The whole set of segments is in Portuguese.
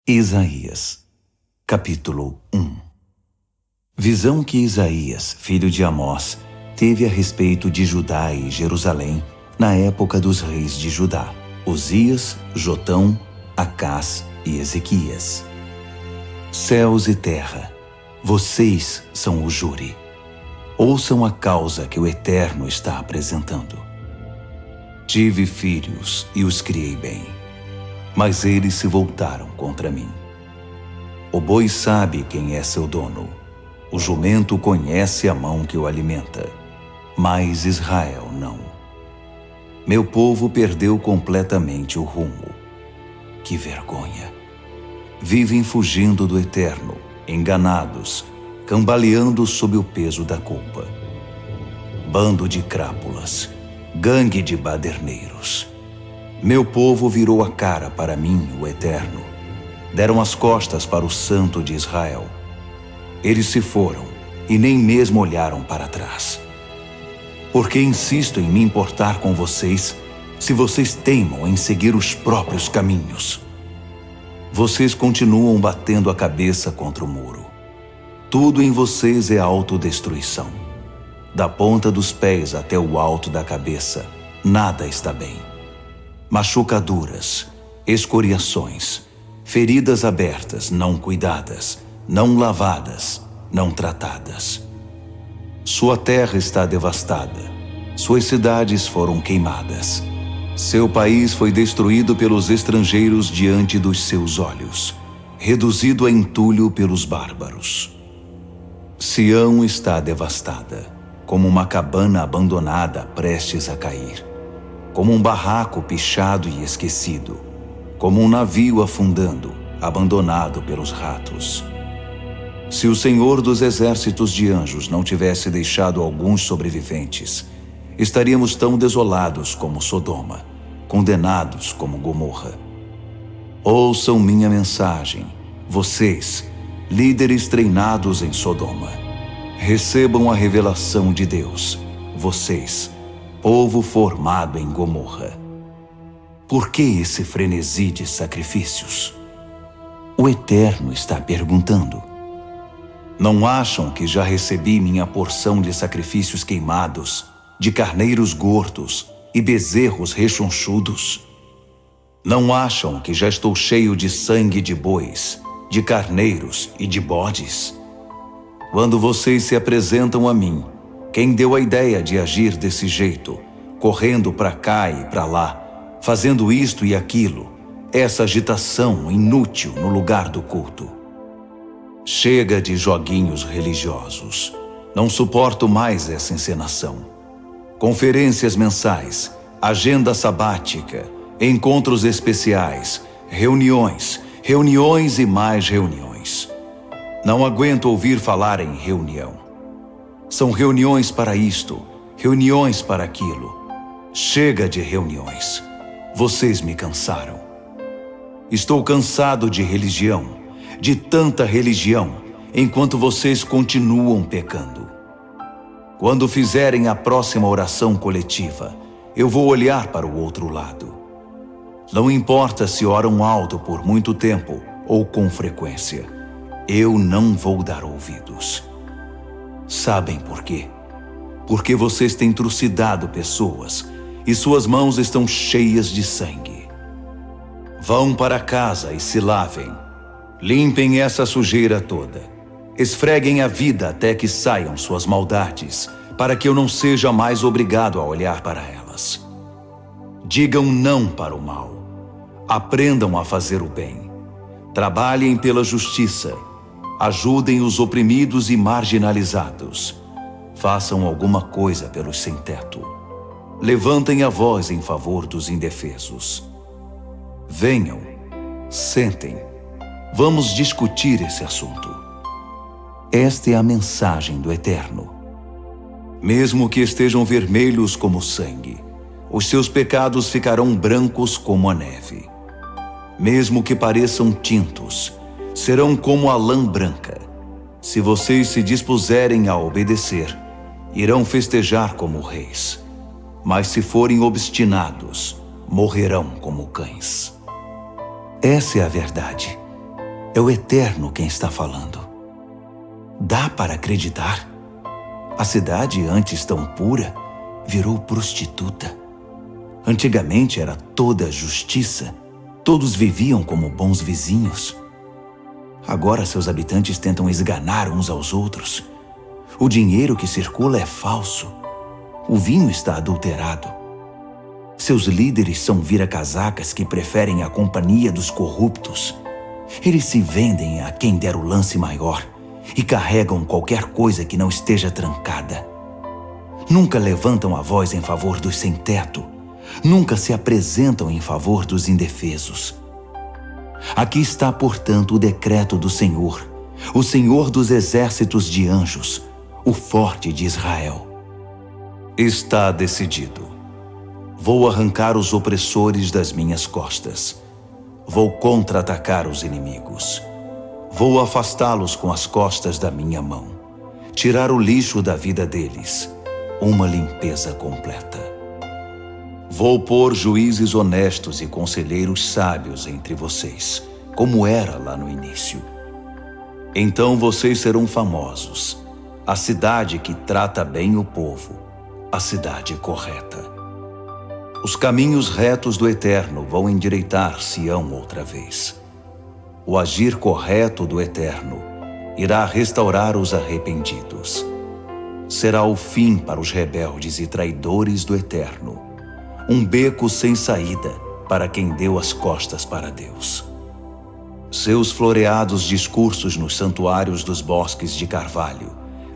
Isaías, capítulo 1. Visão que Isaías, filho de Amós, teve a respeito de Judá e Jerusalém na época dos reis de Judá, Uzias, Jotão, Acás e Ezequias. Céus e terra, vocês são o júri. Ouçam a causa que o Eterno está apresentando. Tive filhos e os criei bem, mas eles se voltaram contra mim. O boi sabe quem é seu dono, o jumento conhece a mão que o alimenta, mas Israel não. Meu povo perdeu completamente o rumo. Que vergonha! Vivem fugindo do Eterno, enganados, cambaleando sob o peso da culpa. Bando de crápulas, gangue de baderneiros. Meu povo virou a cara para mim, o Eterno. Deram as costas para o Santo de Israel. Eles se foram e nem mesmo olharam para trás. Por que insisto em me importar com vocês, se vocês teimam em seguir os próprios caminhos? Vocês continuam batendo a cabeça contra o muro. Tudo em vocês é autodestruição. Da ponta dos pés até o alto da cabeça, nada está bem. Machucaduras, escoriações, feridas abertas, não cuidadas, não lavadas, não tratadas. Sua terra está devastada, suas cidades foram queimadas. Seu país foi destruído pelos estrangeiros diante dos seus olhos, reduzido a entulho pelos bárbaros. Sião está devastada, como uma cabana abandonada prestes a cair. Como um barraco pichado e esquecido, como um navio afundando, abandonado pelos ratos. Se o Senhor dos exércitos de anjos não tivesse deixado alguns sobreviventes, estaríamos tão desolados como Sodoma, condenados como Gomorra. Ouçam minha mensagem, vocês, líderes treinados em Sodoma. Recebam a revelação de Deus, vocês, povo formado em Gomorra. Por que esse frenesi de sacrifícios? O Eterno está perguntando. Não acham que já recebi minha porção de sacrifícios queimados, de carneiros gordos e bezerros rechonchudos? Não acham que já estou cheio de sangue de bois, de carneiros e de bodes? Quando vocês se apresentam a mim, quem deu a ideia de agir desse jeito, correndo para cá e para lá, fazendo isto e aquilo, essa agitação inútil no lugar do culto? Chega de joguinhos religiosos. Não suporto mais essa encenação. Conferências mensais, agenda sabática, encontros especiais, reuniões, reuniões e mais reuniões. Não aguento ouvir falar em reunião. São reuniões para isto, reuniões para aquilo. Chega de reuniões. Vocês me cansaram. Estou cansado de religião, de tanta religião, enquanto vocês continuam pecando. Quando fizerem a próxima oração coletiva, eu vou olhar para o outro lado. Não importa se oram alto por muito tempo ou com frequência, eu não vou dar ouvidos. Sabem por quê? Porque vocês têm trucidado pessoas e suas mãos estão cheias de sangue. Vão para casa e se lavem. Limpem essa sujeira toda. Esfreguem a vida até que saiam suas maldades, para que eu não seja mais obrigado a olhar para elas. Digam não para o mal. Aprendam a fazer o bem. Trabalhem pela justiça. Ajudem os oprimidos e marginalizados. Façam alguma coisa pelos sem-teto. Levantem a voz em favor dos indefesos. Venham, sentem. Vamos discutir esse assunto. Esta é a mensagem do Eterno. Mesmo que estejam vermelhos como sangue, os seus pecados ficarão brancos como a neve. Mesmo que pareçam tintos, serão como a lã branca. Se vocês se dispuserem a obedecer, irão festejar como reis. Mas se forem obstinados, morrerão como cães. Essa é a verdade. É o Eterno quem está falando. Dá para acreditar? A cidade, antes tão pura, virou prostituta. Antigamente era toda justiça. Todos viviam como bons vizinhos. Agora seus habitantes tentam esganar uns aos outros. O dinheiro que circula é falso. O vinho está adulterado. Seus líderes são vira-casacas que preferem a companhia dos corruptos. Eles se vendem a quem der o lance maior e carregam qualquer coisa que não esteja trancada. Nunca levantam a voz em favor dos sem-teto. Nunca se apresentam em favor dos indefesos. Aqui está, portanto, o decreto do Senhor, o Senhor dos exércitos de anjos, o forte de Israel. Está decidido. Vou arrancar os opressores das minhas costas. Vou contra-atacar os inimigos. Vou afastá-los com as costas da minha mão. Tirar o lixo da vida deles. Uma limpeza completa. Vou pôr juízes honestos e conselheiros sábios entre vocês, como era lá no início. Então vocês serão famosos, a cidade que trata bem o povo, a cidade correta. Os caminhos retos do Eterno vão endireitar Sião outra vez. O agir correto do Eterno irá restaurar os arrependidos. Será o fim para os rebeldes e traidores do Eterno, um beco sem saída para quem deu as costas para Deus. Seus floreados discursos nos santuários dos bosques de carvalho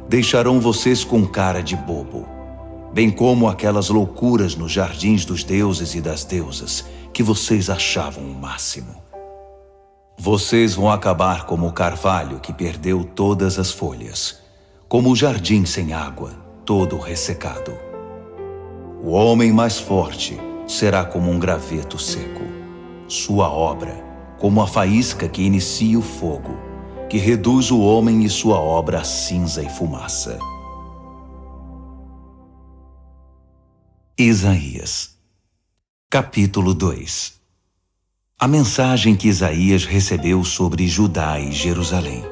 deixarão vocês com cara de bobo, bem como aquelas loucuras nos jardins dos deuses e das deusas que vocês achavam o máximo. Vocês vão acabar como o carvalho que perdeu todas as folhas, como o jardim sem água, todo ressecado. O homem mais forte será como um graveto seco. Sua obra, como a faísca que inicia o fogo, que reduz o homem e sua obra a cinza e fumaça. Isaías, capítulo 2. A mensagem que Isaías recebeu sobre Judá e Jerusalém.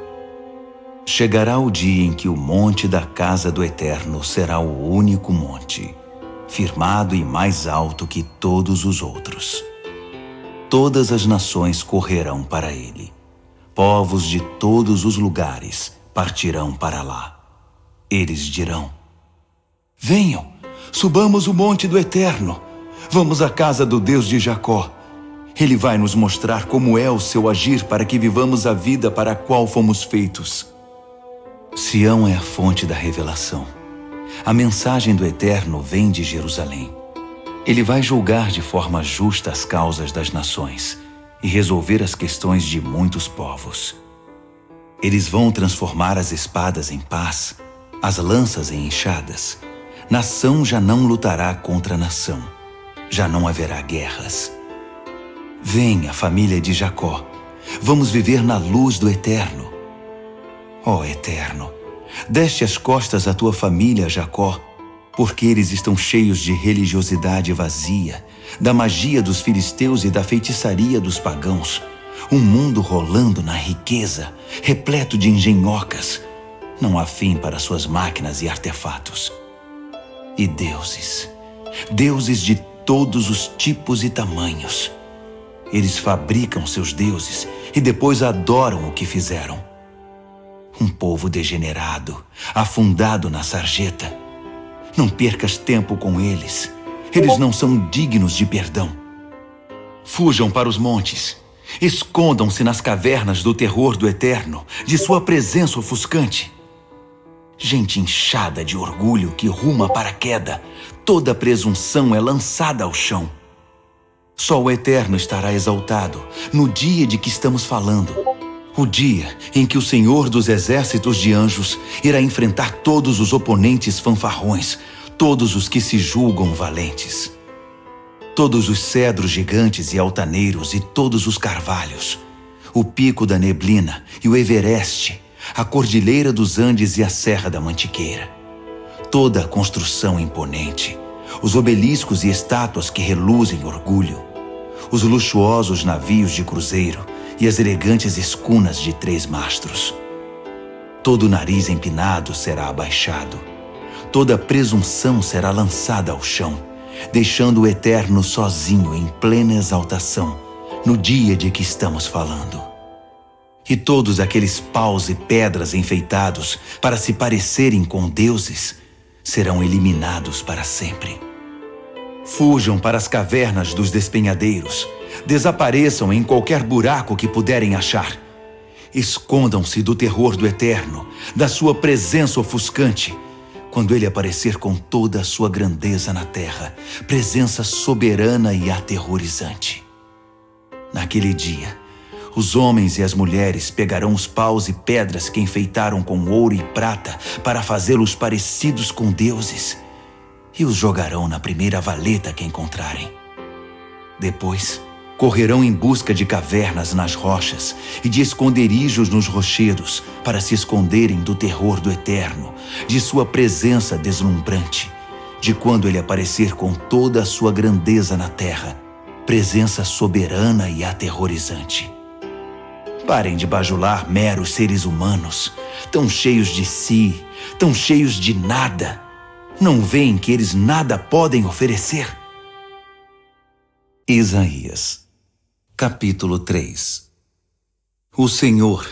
Chegará o dia em que o monte da casa do Eterno será o único monte, firmado e mais alto que todos os outros. Todas as nações correrão para ele. Povos de todos os lugares partirão para lá. Eles dirão: venham, subamos o monte do Eterno. Vamos à casa do Deus de Jacó. Ele vai nos mostrar como é o seu agir para que vivamos a vida para a qual fomos feitos. Sião é a fonte da revelação. A mensagem do Eterno vem de Jerusalém. Ele vai julgar de forma justa as causas das nações e resolver as questões de muitos povos. Eles vão transformar as espadas em paz, as lanças em enxadas. Nação já não lutará contra nação. Já não haverá guerras. Venha, família de Jacó. Vamos viver na luz do Eterno. Ó Eterno, deste as costas à tua família, Jacó, porque eles estão cheios de religiosidade vazia, da magia dos filisteus e da feitiçaria dos pagãos, um mundo rolando na riqueza, repleto de engenhocas. Não há fim para suas máquinas e artefatos. E deuses, deuses de todos os tipos e tamanhos. Eles fabricam seus deuses e depois adoram o que fizeram. Um povo degenerado, afundado na sarjeta. Não percas tempo com eles. Eles não são dignos de perdão. Fujam para os montes. Escondam-se nas cavernas do terror do Eterno, de sua presença ofuscante. Gente inchada de orgulho que ruma para a queda. Toda presunção é lançada ao chão. Só o Eterno estará exaltado no dia de que estamos falando. O dia em que o Senhor dos exércitos de anjos irá enfrentar todos os oponentes fanfarrões, todos os que se julgam valentes. Todos os cedros gigantes e altaneiros e todos os carvalhos, o pico da neblina e o Evereste, a cordilheira dos Andes e a Serra da Mantiqueira. Toda a construção imponente, os obeliscos e estátuas que reluzem orgulho, os luxuosos navios de cruzeiro e as elegantes escunas de 3 mastros. Todo nariz empinado será abaixado, toda presunção será lançada ao chão, deixando o Eterno sozinho em plena exaltação, no dia de que estamos falando. E todos aqueles paus e pedras enfeitados para se parecerem com deuses serão eliminados para sempre. Fujam para as cavernas dos despenhadeiros, desapareçam em qualquer buraco que puderem achar. Escondam-se do terror do Eterno, da sua presença ofuscante, quando ele aparecer com toda a sua grandeza na terra, presença soberana e aterrorizante. Naquele dia, os homens e as mulheres pegarão os paus e pedras que enfeitaram com ouro e prata para fazê-los parecidos com deuses e os jogarão na primeira valeta que encontrarem. Depois, correrão em busca de cavernas nas rochas e de esconderijos nos rochedos para se esconderem do terror do Eterno, de sua presença deslumbrante, de quando ele aparecer com toda a sua grandeza na terra, presença soberana e aterrorizante. Parem de bajular meros seres humanos, tão cheios de si, tão cheios de nada. Não veem que eles nada podem oferecer? Isaías, capítulo 3. O Senhor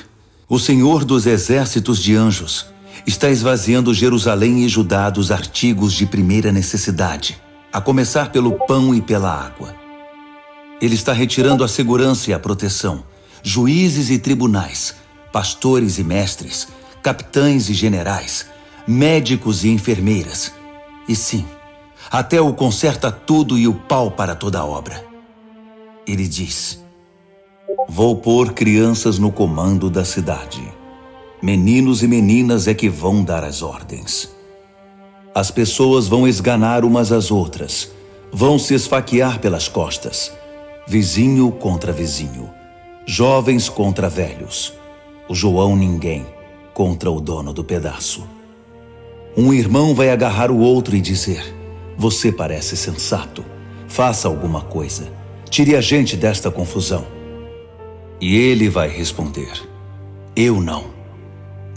dos exércitos de anjos, está esvaziando Jerusalém e Judá dos artigos de primeira necessidade, a começar pelo pão e pela água. Ele está retirando a segurança e a proteção, juízes e tribunais, pastores e mestres, capitães e generais, médicos e enfermeiras. E sim, até o conserta tudo e o pau para toda a obra. Ele diz: vou pôr crianças no comando da cidade. Meninos e meninas é que vão dar as ordens. As pessoas vão esganar umas às outras, vão se esfaquear pelas costas, vizinho contra vizinho, jovens contra velhos, o João ninguém contra o dono do pedaço. Um irmão vai agarrar o outro e dizer: você parece sensato, faça alguma coisa, tire a gente desta confusão. E ele vai responder: eu não,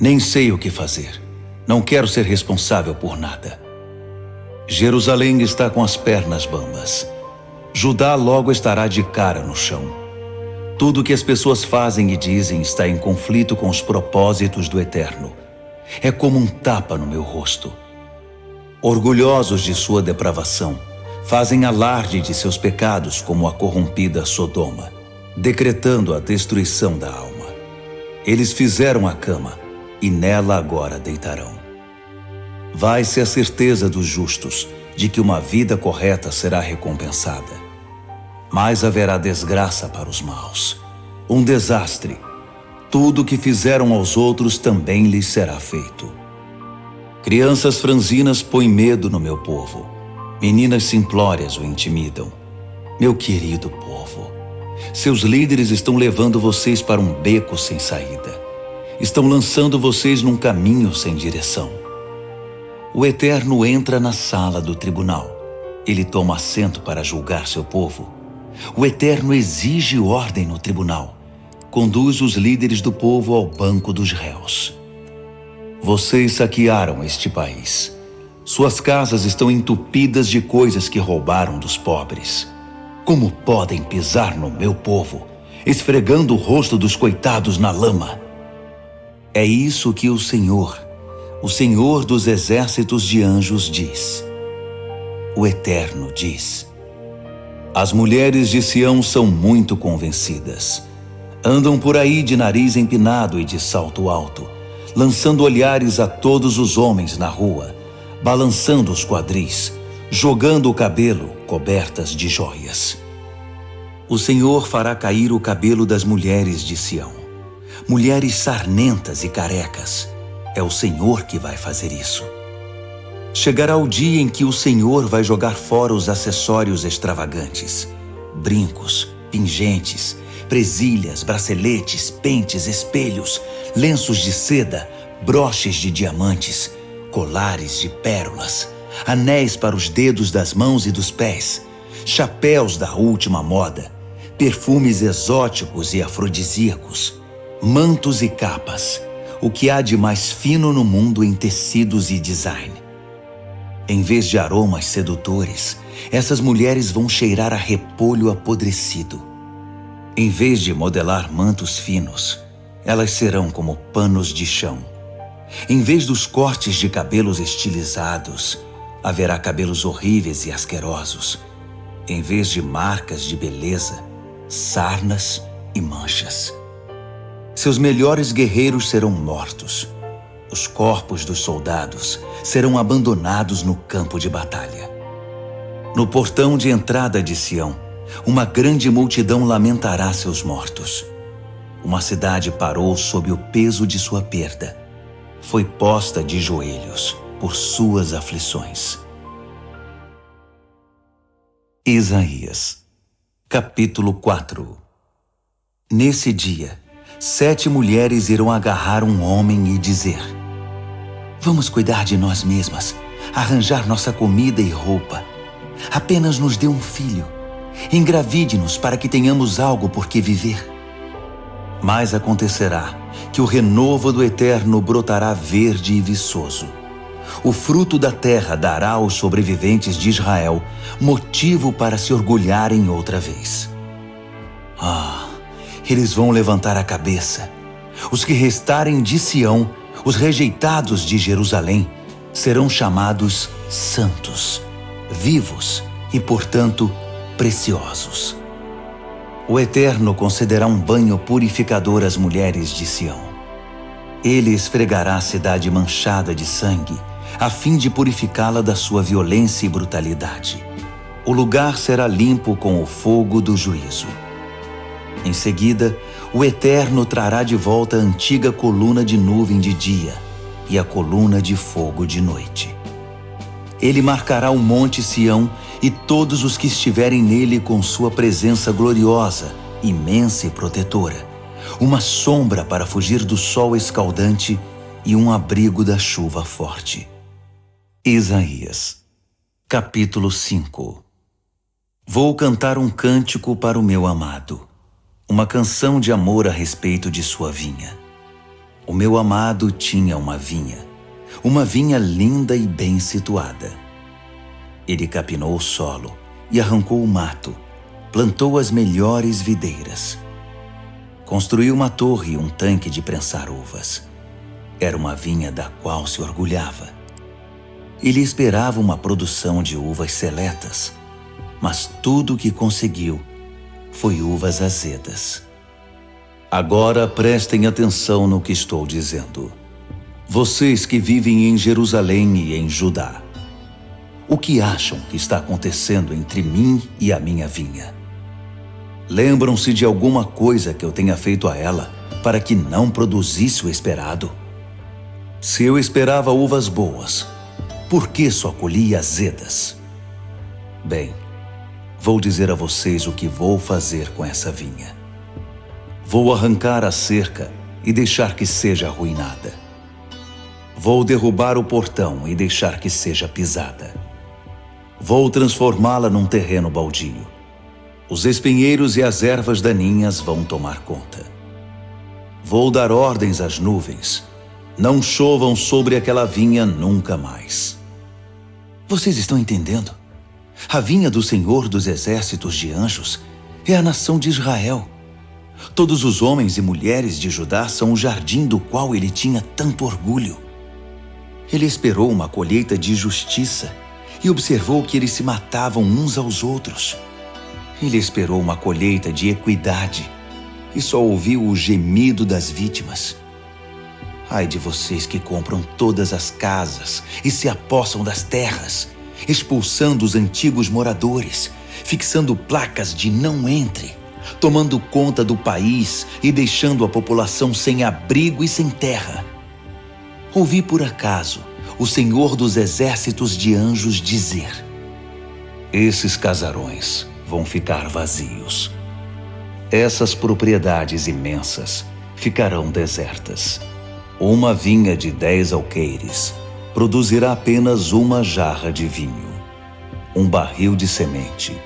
nem sei o que fazer, não quero ser responsável por nada. Jerusalém está com as pernas bambas, Judá logo estará de cara no chão. Tudo o que as pessoas fazem e dizem está em conflito com os propósitos do Eterno. É como um tapa no meu rosto. Orgulhosos de sua depravação, fazem alarde de seus pecados como a corrompida Sodoma, decretando a destruição da alma. Eles fizeram a cama e nela agora deitarão. Vai-se a certeza dos justos de que uma vida correta será recompensada. Mas haverá desgraça para os maus, um desastre. Tudo o que fizeram aos outros também lhes será feito. Crianças franzinas põem medo no meu povo. Meninas simplórias o intimidam. Meu querido povo, seus líderes estão levando vocês para um beco sem saída. Estão lançando vocês num caminho sem direção. O Eterno entra na sala do tribunal. Ele toma assento para julgar seu povo. O Eterno exige ordem no tribunal. Conduz os líderes do povo ao banco dos réus. Vocês saquearam este país. Suas casas estão entupidas de coisas que roubaram dos pobres. Como podem pisar no meu povo, esfregando o rosto dos coitados na lama? É isso que o Senhor dos exércitos de anjos diz. O Eterno diz: as mulheres de Sião são muito convencidas. Andam por aí de nariz empinado e de salto alto, lançando olhares a todos os homens na rua, balançando os quadris, jogando o cabelo cobertas de joias. O Senhor fará cair o cabelo das mulheres de Sião, mulheres sarnentas e carecas. É o Senhor que vai fazer isso. Chegará o dia em que o Senhor vai jogar fora os acessórios extravagantes, brincos, pingentes, presilhas, braceletes, pentes, espelhos, lenços de seda, broches de diamantes, colares de pérolas, anéis para os dedos das mãos e dos pés, chapéus da última moda, perfumes exóticos e afrodisíacos, mantos e capas, o que há de mais fino no mundo em tecidos e design. Em vez de aromas sedutores, essas mulheres vão cheirar a repolho apodrecido. Em vez de modelar mantos finos, elas serão como panos de chão. Em vez dos cortes de cabelos estilizados, haverá cabelos horríveis e asquerosos. Em vez de marcas de beleza, sarnas e manchas. Seus melhores guerreiros serão mortos. Os corpos dos soldados serão abandonados no campo de batalha. No portão de entrada de Sião, uma grande multidão lamentará seus mortos. Uma cidade parou sob o peso de sua perda. Foi posta de joelhos por suas aflições. Isaías, capítulo 4. Nesse dia, 7 mulheres irão agarrar um homem e dizer: vamos cuidar de nós mesmas, arranjar nossa comida e roupa. Apenas nos dê um filho. Engravide-nos para que tenhamos algo por que viver. Mas acontecerá que o renovo do Eterno brotará verde e viçoso. O fruto da terra dará aos sobreviventes de Israel motivo para se orgulharem outra vez. Eles vão levantar a cabeça. Os que restarem de Sião, os rejeitados de Jerusalém, serão chamados santos, vivos e, portanto, preciosos. O Eterno concederá um banho purificador às mulheres de Sião. Ele esfregará a cidade manchada de sangue, a fim de purificá-la da sua violência e brutalidade. O lugar será limpo com o fogo do juízo. Em seguida, o Eterno trará de volta a antiga coluna de nuvem de dia e a coluna de fogo de noite. Ele marcará o monte Sião e todos os que estiverem nele com sua presença gloriosa, imensa e protetora, uma sombra para fugir do sol escaldante e um abrigo da chuva forte. Isaías, capítulo 5. Vou cantar um cântico para o meu amado, uma canção de amor a respeito de sua vinha. O meu amado tinha uma vinha linda e bem situada. Ele capinou o solo e arrancou o mato, plantou as melhores videiras. Construiu uma torre e um tanque de prensar uvas. Era uma vinha da qual se orgulhava. Ele esperava uma produção de uvas seletas, mas tudo o que conseguiu foi uvas azedas. Agora prestem atenção no que estou dizendo. Vocês que vivem em Jerusalém e em Judá, o que acham que está acontecendo entre mim e a minha vinha? Lembram-se de alguma coisa que eu tenha feito a ela para que não produzisse o esperado? Se eu esperava uvas boas, por que só colhi azedas? Bem, vou dizer a vocês o que vou fazer com essa vinha. Vou arrancar a cerca e deixar que seja arruinada. Vou derrubar o portão e deixar que seja pisada. Vou transformá-la num terreno baldio. Os espinheiros e as ervas daninhas vão tomar conta. Vou dar ordens às nuvens. Não chovam sobre aquela vinha nunca mais. Vocês estão entendendo? A vinha do Senhor dos exércitos de anjos é a nação de Israel. Todos os homens e mulheres de Judá são o jardim do qual ele tinha tanto orgulho. Ele esperou uma colheita de justiça e observou que eles se matavam uns aos outros. Ele esperou uma colheita de equidade e só ouviu o gemido das vítimas. Ai de vocês que compram todas as casas e se apossam das terras, expulsando os antigos moradores, fixando placas de não entre, tomando conta do país e deixando a população sem abrigo e sem terra. Ouvi por acaso o Senhor dos exércitos de anjos dizer: esses casarões vão ficar vazios. Essas propriedades imensas ficarão desertas. Uma vinha de 10 alqueires produzirá apenas uma jarra de vinho. Um barril de semente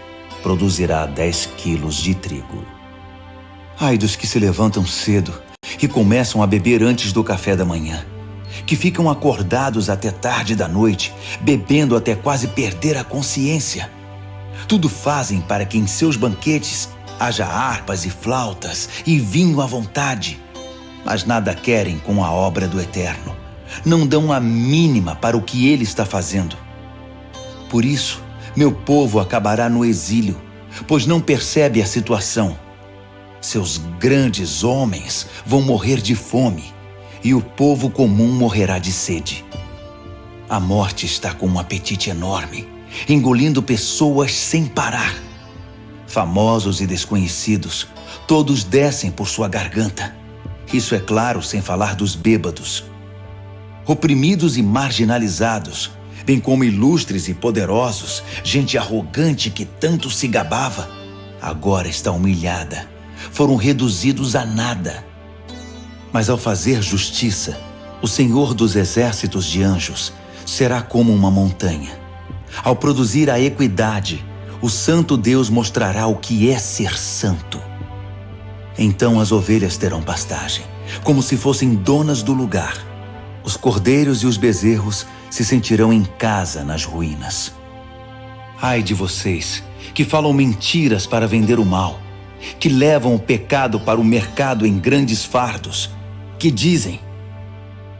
produzirá 10 quilos de trigo. Ai dos que se levantam cedo e começam a beber antes do café da manhã, que ficam acordados até tarde da noite, bebendo até quase perder a consciência. Tudo fazem para que em seus banquetes haja harpas e flautas e vinho à vontade, mas nada querem com a obra do Eterno. Não dão a mínima para o que Ele está fazendo. Por isso, meu povo acabará no exílio, pois não percebe a situação. Seus grandes homens vão morrer de fome, e o povo comum morrerá de sede. A morte está com um apetite enorme, engolindo pessoas sem parar. Famosos e desconhecidos, todos descem por sua garganta. Isso é claro, sem falar dos bêbados. Oprimidos e marginalizados, bem como ilustres e poderosos, gente arrogante que tanto se gabava, agora está humilhada. Foram reduzidos a nada. Mas ao fazer justiça, o Senhor dos exércitos de anjos será como uma montanha. Ao produzir a equidade, o Santo Deus mostrará o que é ser santo. Então as ovelhas terão pastagem, como se fossem donas do lugar. Os cordeiros e os bezerros se sentirão em casa nas ruínas. Ai de vocês, que falam mentiras para vender o mal, que levam o pecado para o mercado em grandes fardos, que dizem: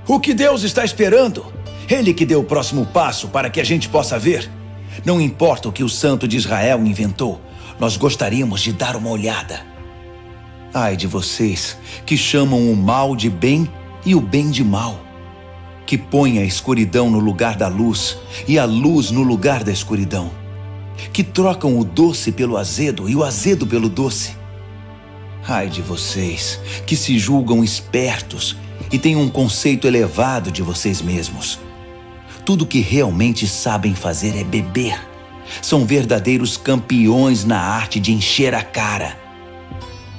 o que Deus está esperando? Ele que deu o próximo passo para que a gente possa ver. Não importa o que o Santo de Israel inventou, nós gostaríamos de dar uma olhada. Ai de vocês, que chamam o mal de bem e o bem de mal, que põem a escuridão no lugar da luz e a luz no lugar da escuridão, que trocam o doce pelo azedo e o azedo pelo doce. Ai de vocês, que se julgam espertos e têm um conceito elevado de vocês mesmos. Tudo que realmente sabem fazer é beber. São verdadeiros campeões na arte de encher a cara.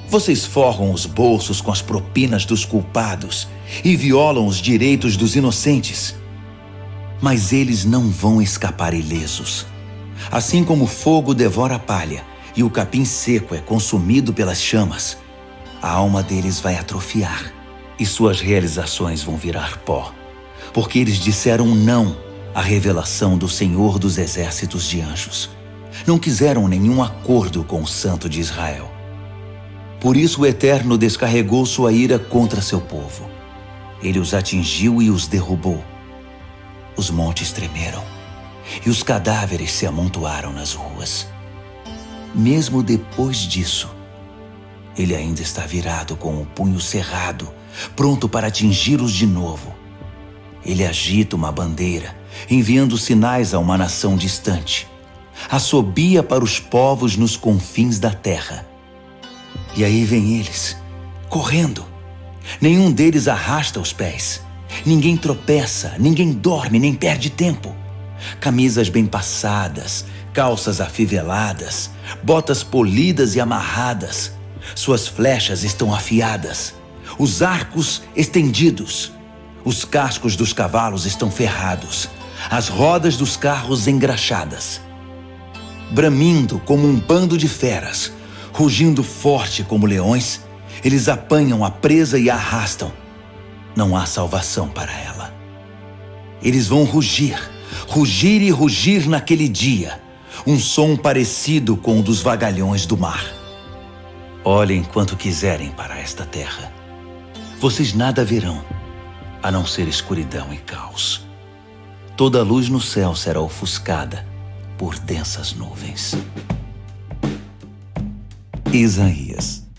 Vocês forram os bolsos com as propinas dos culpados e violam os direitos dos inocentes. Mas eles não vão escapar ilesos. Assim como o fogo devora a palha e o capim seco é consumido pelas chamas, a alma deles vai atrofiar e suas realizações vão virar pó, porque eles disseram não à revelação do Senhor dos exércitos de anjos. Não quiseram nenhum acordo com o Santo de Israel. Por isso o Eterno descarregou sua ira contra seu povo. Ele os atingiu e os derrubou. Os montes tremeram e os cadáveres se amontoaram nas ruas. Mesmo depois disso, ele ainda está virado com o punho cerrado, pronto para atingi-los de novo. Ele agita uma bandeira, enviando sinais a uma nação distante. Assobia para os povos nos confins da terra. E aí vem eles, correndo. Nenhum deles arrasta os pés. Ninguém tropeça, ninguém dorme, nem perde tempo. Camisas bem passadas, calças afiveladas, botas polidas e amarradas. Suas flechas estão afiadas, os arcos estendidos. Os cascos dos cavalos estão ferrados, as rodas dos carros engraxadas. Bramindo como um bando de feras, rugindo forte como leões, eles apanham a presa e a arrastam. Não há salvação para ela. Eles vão rugir, rugir e rugir naquele dia, um som parecido com o dos vagalhões do mar. Olhem quanto quiserem para esta terra. Vocês nada verão, a não ser escuridão e caos. Toda a luz no céu será ofuscada por densas nuvens. Isaías